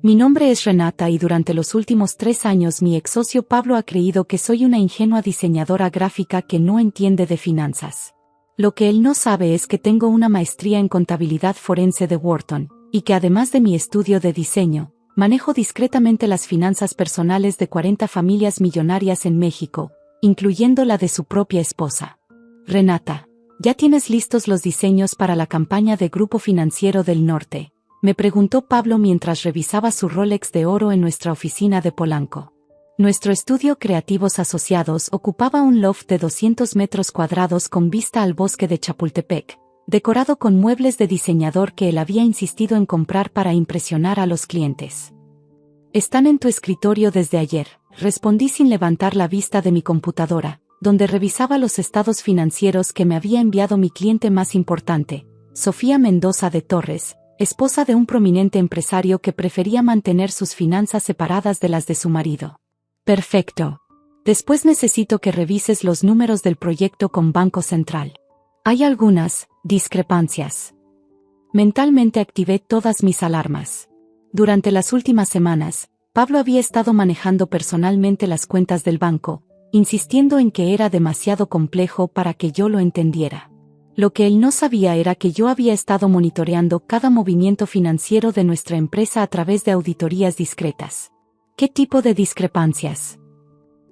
Mi nombre es Renata y durante los últimos 3 años mi ex socio Pablo ha creído que soy una ingenua diseñadora gráfica que no entiende de finanzas. Lo que él no sabe es que tengo una maestría en contabilidad forense de Wharton, y que además de mi estudio de diseño, manejo discretamente las finanzas personales de 40 familias millonarias en México, incluyendo la de su propia esposa. Renata, ¿ya tienes listos los diseños para la campaña de Grupo Financiero del Norte?, me preguntó Pablo mientras revisaba su Rolex de oro en nuestra oficina de Polanco. Nuestro estudio Creativos Asociados ocupaba un loft de 200 metros cuadrados con vista al bosque de Chapultepec, decorado con muebles de diseñador que él había insistido en comprar para impresionar a los clientes. Están en tu escritorio desde ayer, respondí sin levantar la vista de mi computadora, donde revisaba los estados financieros que me había enviado mi cliente más importante, Sofía Mendoza de Torres, esposa de un prominente empresario que prefería mantener sus finanzas separadas de las de su marido. Perfecto. Después necesito que revises los números del proyecto con Banco Central. Hay algunas discrepancias. Mentalmente activé todas mis alarmas. Durante las últimas semanas, Pablo había estado manejando personalmente las cuentas del banco, insistiendo en que era demasiado complejo para que yo lo entendiera. Lo que él no sabía era que yo había estado monitoreando cada movimiento financiero de nuestra empresa a través de auditorías discretas. ¿Qué tipo de discrepancias?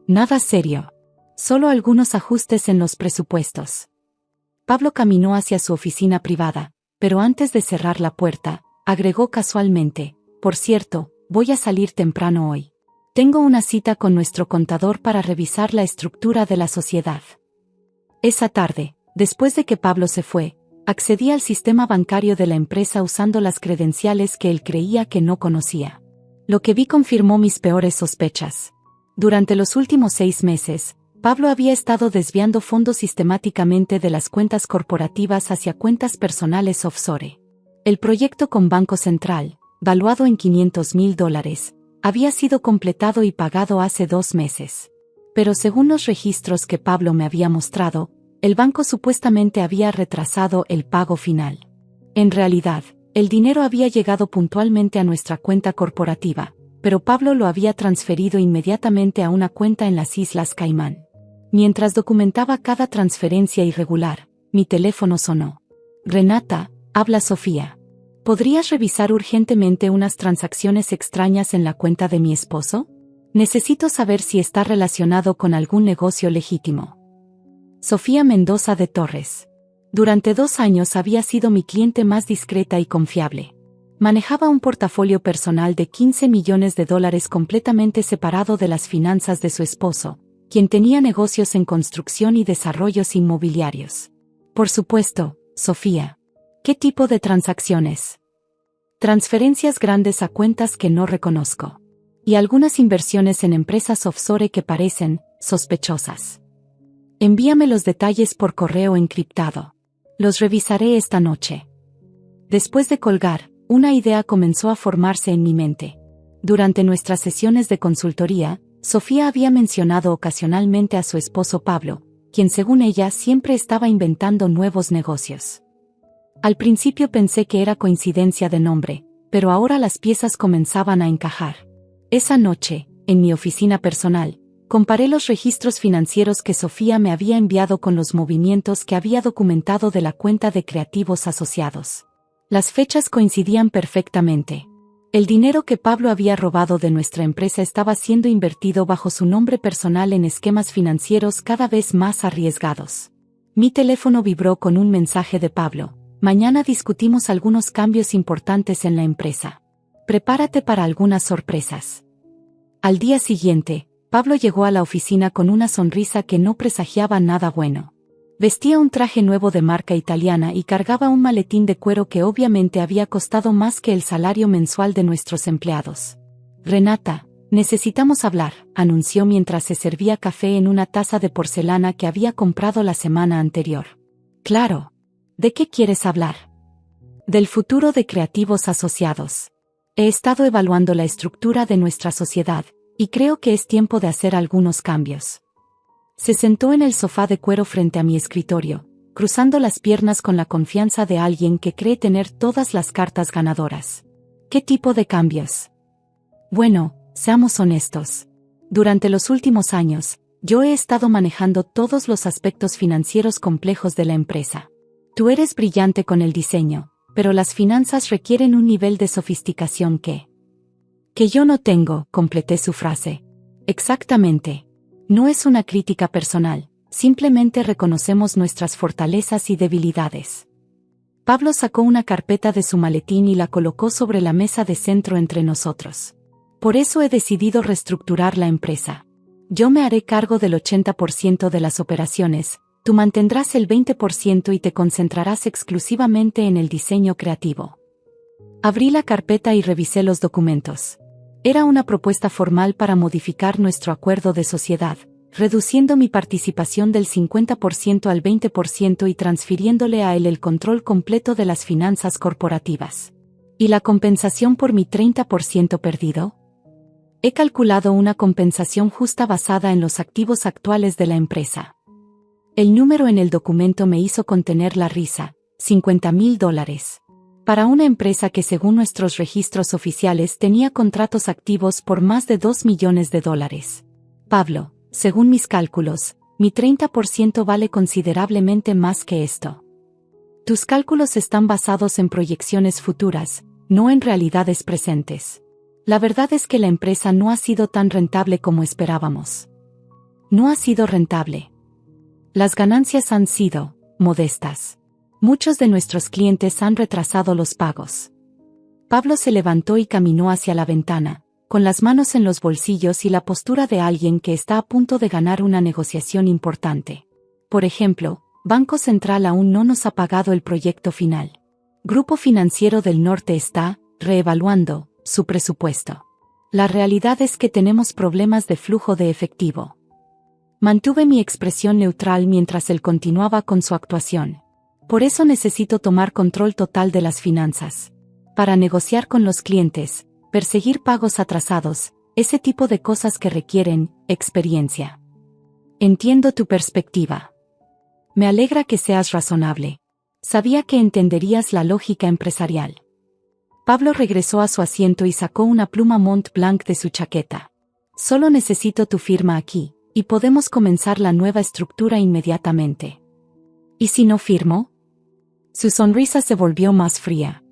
Nada serio. Solo algunos ajustes en los presupuestos. Pablo caminó hacia su oficina privada, pero antes de cerrar la puerta, agregó casualmente, por cierto, voy a salir temprano hoy. Tengo una cita con nuestro contador para revisar la estructura de la sociedad. Esa tarde, después de que Pablo se fue, accedí al sistema bancario de la empresa usando las credenciales que él creía que no conocía. Lo que vi confirmó mis peores sospechas. Durante los últimos 6 meses, Pablo había estado desviando fondos sistemáticamente de las cuentas corporativas hacia cuentas personales offshore. El proyecto con Banco Central, valuado en $500,000, había sido completado y pagado hace 2 meses. Pero según los registros que Pablo me había mostrado, el banco supuestamente había retrasado el pago final. En realidad, el dinero había llegado puntualmente a nuestra cuenta corporativa, pero Pablo lo había transferido inmediatamente a una cuenta en las Islas Caimán. Mientras documentaba cada transferencia irregular, mi teléfono sonó. Renata, habla Sofía. ¿Podrías revisar urgentemente unas transacciones extrañas en la cuenta de mi esposo? Necesito saber si está relacionado con algún negocio legítimo. Sofía Mendoza de Torres. Durante 2 años había sido mi cliente más discreta y confiable. Manejaba un portafolio personal de $15 millones completamente separado de las finanzas de su esposo, quien tenía negocios en construcción y desarrollos inmobiliarios. Por supuesto, Sofía. ¿Qué tipo de transacciones? Transferencias grandes a cuentas que no reconozco. Y algunas inversiones en empresas offshore que parecen sospechosas. Envíame los detalles por correo encriptado. Los revisaré esta noche. Después de colgar, una idea comenzó a formarse en mi mente. Durante nuestras sesiones de consultoría, Sofía había mencionado ocasionalmente a su esposo Pablo, quien según ella siempre estaba inventando nuevos negocios. Al principio pensé que era coincidencia de nombre, pero ahora las piezas comenzaban a encajar. Esa noche, en mi oficina personal, comparé los registros financieros que Sofía me había enviado con los movimientos que había documentado de la cuenta de Creativos Asociados. Las fechas coincidían perfectamente. El dinero que Pablo había robado de nuestra empresa estaba siendo invertido bajo su nombre personal en esquemas financieros cada vez más arriesgados. Mi teléfono vibró con un mensaje de Pablo. Mañana discutimos algunos cambios importantes en la empresa. Prepárate para algunas sorpresas. Al día siguiente, Pablo llegó a la oficina con una sonrisa que no presagiaba nada bueno. Vestía un traje nuevo de marca italiana y cargaba un maletín de cuero que obviamente había costado más que el salario mensual de nuestros empleados. Renata, necesitamos hablar, anunció mientras se servía café en una taza de porcelana que había comprado la semana anterior. Claro. ¿De qué quieres hablar? Del futuro de Creativos Asociados. He estado evaluando la estructura de nuestra sociedad, y creo que es tiempo de hacer algunos cambios. Se sentó en el sofá de cuero frente a mi escritorio, cruzando las piernas con la confianza de alguien que cree tener todas las cartas ganadoras. ¿Qué tipo de cambios? Bueno, seamos honestos. Durante los últimos años, yo he estado manejando todos los aspectos financieros complejos de la empresa. Tú eres brillante con el diseño, pero las finanzas requieren un nivel de sofisticación que yo no tengo, completé su frase. Exactamente. No es una crítica personal, simplemente reconocemos nuestras fortalezas y debilidades. Pablo sacó una carpeta de su maletín y la colocó sobre la mesa de centro entre nosotros. Por eso he decidido reestructurar la empresa. Yo me haré cargo del 80% de las operaciones, tú mantendrás el 20% y te concentrarás exclusivamente en el diseño creativo. Abrí la carpeta y revisé los documentos. Era una propuesta formal para modificar nuestro acuerdo de sociedad, reduciendo mi participación del 50% al 20% y transfiriéndole a él el control completo de las finanzas corporativas. ¿Y la compensación por mi 30% perdido? He calculado una compensación justa basada en los activos actuales de la empresa. El número en el documento me hizo contener la risa, $50,000. Para una empresa que según nuestros registros oficiales tenía contratos activos por más de $2 millones. Pablo, según mis cálculos, mi 30% vale considerablemente más que esto. Tus cálculos están basados en proyecciones futuras, no en realidades presentes. La verdad es que la empresa no ha sido tan rentable como esperábamos. No ha sido rentable. Las ganancias han sido modestas. Muchos de nuestros clientes han retrasado los pagos. Pablo se levantó y caminó hacia la ventana, con las manos en los bolsillos y la postura de alguien que está a punto de ganar una negociación importante. Por ejemplo, Banco Central aún no nos ha pagado el proyecto final. Grupo Financiero del Norte está reevaluando su presupuesto. La realidad es que tenemos problemas de flujo de efectivo. Mantuve mi expresión neutral mientras él continuaba con su actuación. Por eso necesito tomar control total de las finanzas. Para negociar con los clientes, perseguir pagos atrasados, ese tipo de cosas que requieren experiencia. Entiendo tu perspectiva. Me alegra que seas razonable. Sabía que entenderías la lógica empresarial. Pablo regresó a su asiento y sacó una pluma Mont Blanc de su chaqueta. Solo necesito tu firma aquí, y podemos comenzar la nueva estructura inmediatamente. ¿Y si no firmo? Su sonrisa se volvió más fría.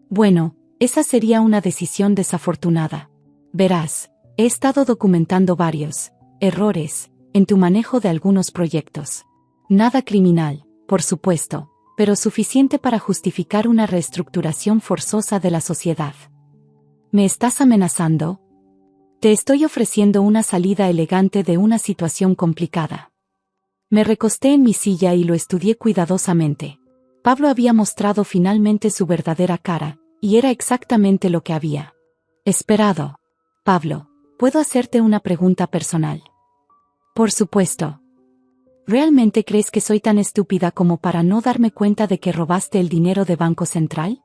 Bueno, esa sería una decisión desafortunada. Verás, he estado documentando varios errores en tu manejo de algunos proyectos. Nada criminal, por supuesto, pero suficiente para justificar una reestructuración forzosa de la sociedad. ¿Me estás amenazando? Te estoy ofreciendo una salida elegante de una situación complicada. Me recosté en mi silla y lo estudié cuidadosamente. Pablo había mostrado finalmente su verdadera cara, y era exactamente lo que había esperado. Pablo, ¿puedo hacerte una pregunta personal? Por supuesto. ¿Realmente crees que soy tan estúpida como para no darme cuenta de que robaste el dinero de Banco Central?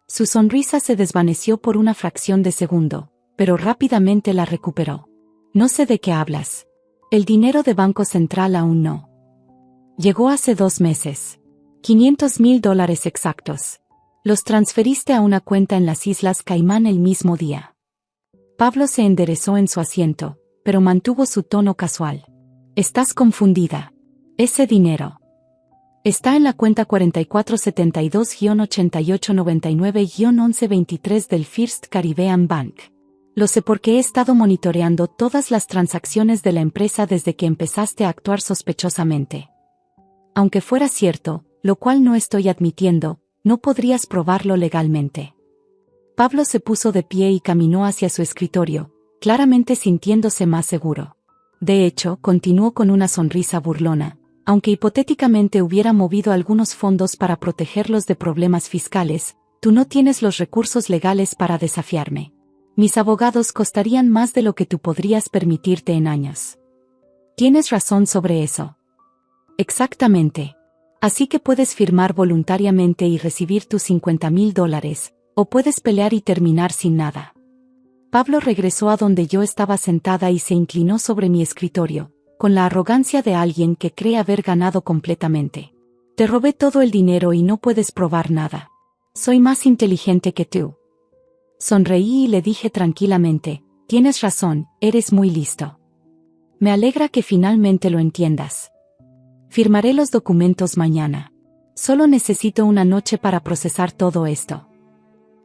Su sonrisa se desvaneció por una fracción de segundo, pero rápidamente la recuperó. No sé de qué hablas. El dinero de Banco Central aún no. Llegó hace 2 meses. $500,000 exactos. Los transferiste a una cuenta en las Islas Caimán el mismo día. Pablo se enderezó en su asiento, pero mantuvo su tono casual. Estás confundida. Ese dinero está en la cuenta 4472-8899-1123 del First Caribbean Bank. Lo sé porque he estado monitoreando todas las transacciones de la empresa desde que empezaste a actuar sospechosamente. Aunque fuera cierto, lo cual no estoy admitiendo, no podrías probarlo legalmente. Pablo se puso de pie y caminó hacia su escritorio, claramente sintiéndose más seguro. De hecho, continuó con una sonrisa burlona, aunque hipotéticamente hubiera movido algunos fondos para protegerlos de problemas fiscales, tú no tienes los recursos legales para desafiarme. Mis abogados costarían más de lo que tú podrías permitirte en años. Tienes razón sobre eso. Exactamente. Así que puedes firmar voluntariamente y recibir tus $50,000, o puedes pelear y terminar sin nada. Pablo regresó a donde yo estaba sentada y se inclinó sobre mi escritorio, con la arrogancia de alguien que cree haber ganado completamente. Te robé todo el dinero y no puedes probar nada. Soy más inteligente que tú. Sonreí y le dije tranquilamente, tienes razón, eres muy listo. Me alegra que finalmente lo entiendas. Firmaré los documentos mañana. Solo necesito una noche para procesar todo esto.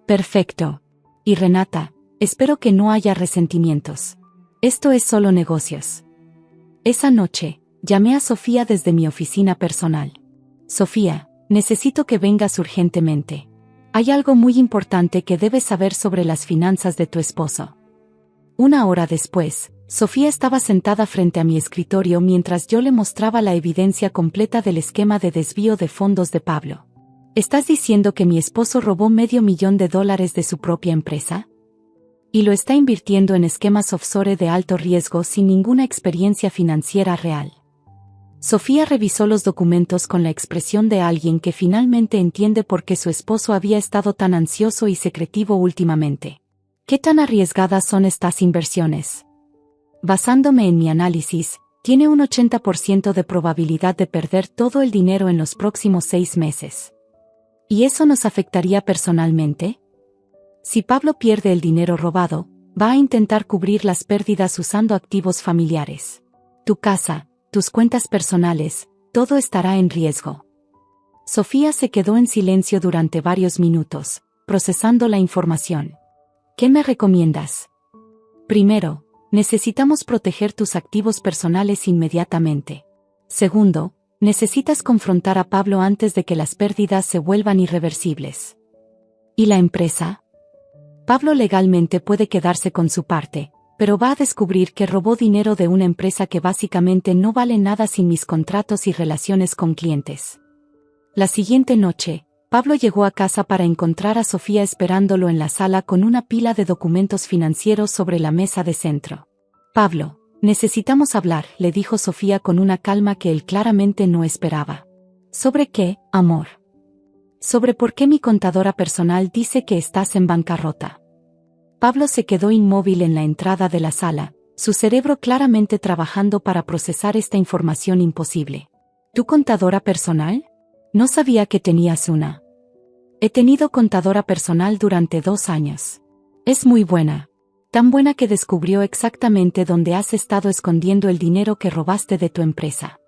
Perfecto. Y Renata, espero que no haya resentimientos. Esto es solo negocios. Esa noche, llamé a Sofía desde mi oficina personal. Sofía, necesito que vengas urgentemente. Hay algo muy importante que debes saber sobre las finanzas de tu esposo. Una hora después, Sofía estaba sentada frente a mi escritorio mientras yo le mostraba la evidencia completa del esquema de desvío de fondos de Pablo. ¿Estás diciendo que mi esposo robó $500,000 de su propia empresa? Y lo está invirtiendo en esquemas offshore de alto riesgo sin ninguna experiencia financiera real. Sofía revisó los documentos con la expresión de alguien que finalmente entiende por qué su esposo había estado tan ansioso y secretivo últimamente. ¿Qué tan arriesgadas son estas inversiones? Basándome en mi análisis, tiene un 80% de probabilidad de perder todo el dinero en los próximos 6 meses. ¿Y eso nos afectaría personalmente? Si Pablo pierde el dinero robado, va a intentar cubrir las pérdidas usando activos familiares. Tu casa, tus cuentas personales, todo estará en riesgo. Sofía se quedó en silencio durante varios minutos, procesando la información. ¿Qué me recomiendas? Primero, necesitamos proteger tus activos personales inmediatamente. Segundo, necesitas confrontar a Pablo antes de que las pérdidas se vuelvan irreversibles. ¿Y la empresa? Pablo legalmente puede quedarse con su parte, pero va a descubrir que robó dinero de una empresa que básicamente no vale nada sin mis contratos y relaciones con clientes. La siguiente noche, Pablo llegó a casa para encontrar a Sofía esperándolo en la sala con una pila de documentos financieros sobre la mesa de centro. Pablo, necesitamos hablar, le dijo Sofía con una calma que él claramente no esperaba. ¿Sobre qué, amor? Sobre por qué mi contadora personal dice que estás en bancarrota. Pablo se quedó inmóvil en la entrada de la sala, su cerebro claramente trabajando para procesar esta información imposible. ¿Tu contadora personal? No sabía que tenías una. He tenido contadora personal durante 2 años. Es muy buena. Tan buena que descubrió exactamente dónde has estado escondiendo el dinero que robaste de tu empresa.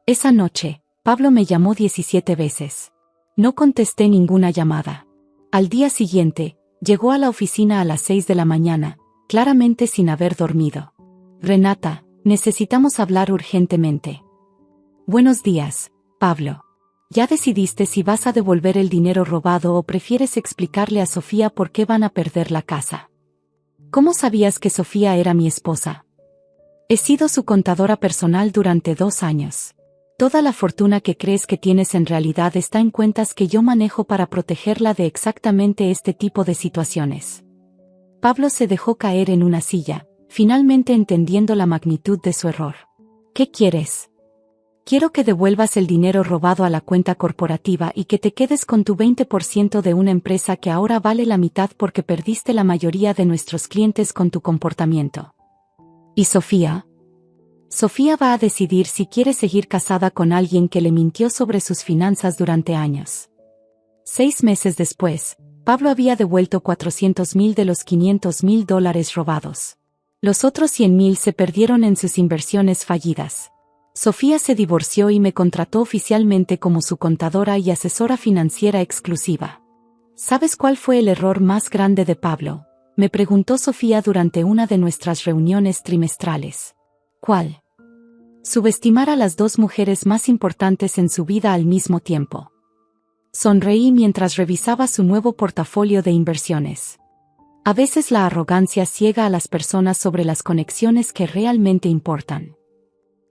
Esa noche, Pablo me llamó 17 veces. No contesté ninguna llamada. Al día siguiente, llegó a la oficina a las 6 de la mañana, claramente sin haber dormido. Renata, necesitamos hablar urgentemente. Buenos días, Pablo. ¿Ya decidiste si vas a devolver el dinero robado o prefieres explicarle a Sofía por qué van a perder la casa? ¿Cómo sabías que Sofía era mi esposa? He sido su contadora personal durante 2 años. Toda la fortuna que crees que tienes en realidad está en cuentas que yo manejo para protegerla de exactamente este tipo de situaciones. Pablo se dejó caer en una silla, finalmente entendiendo la magnitud de su error. ¿Qué quieres? Quiero que devuelvas el dinero robado a la cuenta corporativa y que te quedes con tu 20% de una empresa que ahora vale la mitad porque perdiste la mayoría de nuestros clientes con tu comportamiento. ¿Y Sofía? Sofía va a decidir si quiere seguir casada con alguien que le mintió sobre sus finanzas durante años. 6 meses después, Pablo había devuelto 400,000 de los $500,000 robados. Los otros 100,000 se perdieron en sus inversiones fallidas. Sofía se divorció y me contrató oficialmente como su contadora y asesora financiera exclusiva. ¿Sabes cuál fue el error más grande de Pablo?, me preguntó Sofía durante una de nuestras reuniones trimestrales. ¿Cuál? Subestimar a las 2 mujeres más importantes en su vida al mismo tiempo. Sonreí mientras revisaba su nuevo portafolio de inversiones. A veces la arrogancia ciega a las personas sobre las conexiones que realmente importan.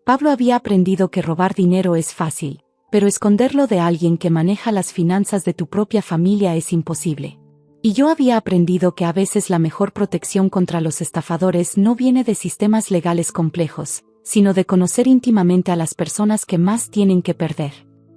Pablo había aprendido que robar dinero es fácil, pero esconderlo de alguien que maneja las finanzas de tu propia familia es imposible. Y yo había aprendido que a veces la mejor protección contra los estafadores no viene de sistemas legales complejos, sino de conocer íntimamente a las personas que más tienen que perder.